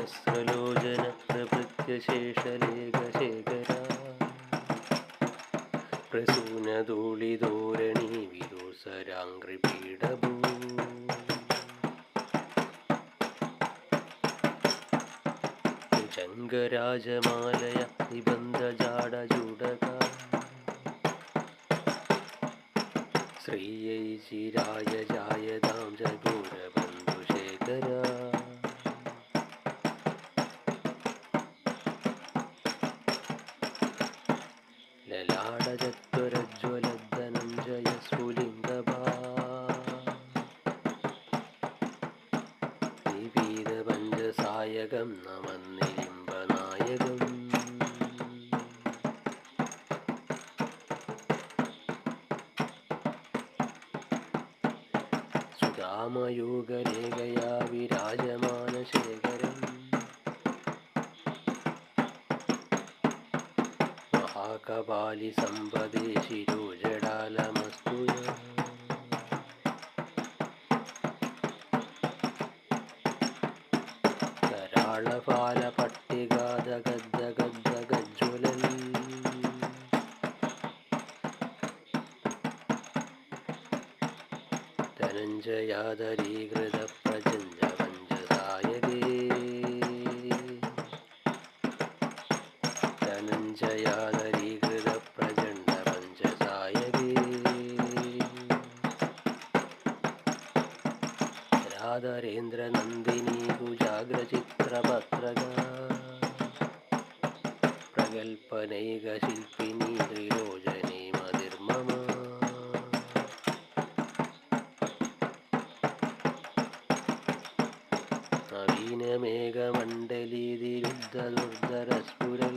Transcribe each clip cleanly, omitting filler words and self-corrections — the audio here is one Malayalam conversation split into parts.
സഹസ്രലോചന പ്രഭൃത്യശേഷലേഖശേഖര പ്രസൂനധൂളിധോരണീ വിദൂസരാംഘ്രിപീഠഭൂ ശങ്കരാജമാലയ നിബന്ധജാടചൂടക ശ്രീയൈ ചിരായ ജായതാം ജഗോരബന്ധുശേഖര ലലാടചത്വരജ്വലധനഞ്ജയ സ്ഫുലിംഗഭാ നിപീതപഞ്ചസായകം നമന്നിലിംബനായകം സുധാമയൂഗലേഖയാ വിരാജമാനശേഖരം മഹാകപാലി സമ്പദേ ശിരോജടാലമസ്തുയ കരാളപാലപട്ടികാദഗദ്ഗദ്ഗദ്ഗജ്വലൻ ധനഞ്ജയാദരീകൃതപ്രജഞ്ജപഞ്ചസായകേ ധനഞ്ജയാദരീകൃതപ്രചണ്ഡപഞ്ചസായകേ രാധരേന്ദ്രനന്ദിനി കുജാഗ്രചിത്രപത്രക പ്രഗൽഭനൈകശില്പിനി ത്രിലോചനീ മതിർമമ നവീനമേഘമണ്ഡലീതിരുദ്ധദുർധരസ്ഫുരൽ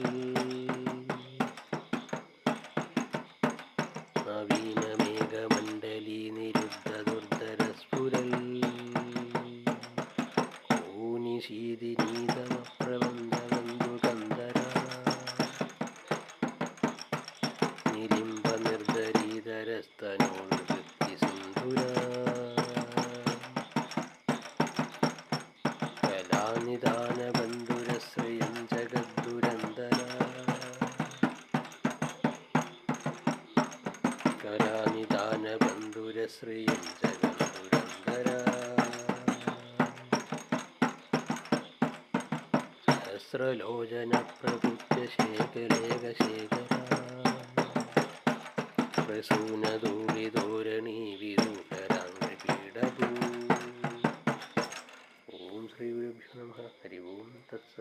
നവീനമേഘമണ്ഡലീ നിരുദ്ധദുർധരസ്ഫുരൽ ഊനിശീതിനീതമപ്രബന്ധബന്ധുകന്ധര നിലിംബനിർദ്ധരീധരസ്തനോർവൃത്തിസിന്ധുര കലാനിദാനബന്ധുരശ്രിയം ജഗദ്ദുരന്തര കലാനിദാനബന്ധുരശ്രിയം ജഗദ്ദുരന്തര സഹസ്രലോചന പ്രഭൃത്യശേഖലേഖശേഖര പ്രസൂനധൂളിധോരണീ വിദൂഷരാംഘ്രിപീഠഭൂ. ഓം ശ്രീ ഗുരുഭ്യോ നമഃ. ഹരി ഓം തത്സത്.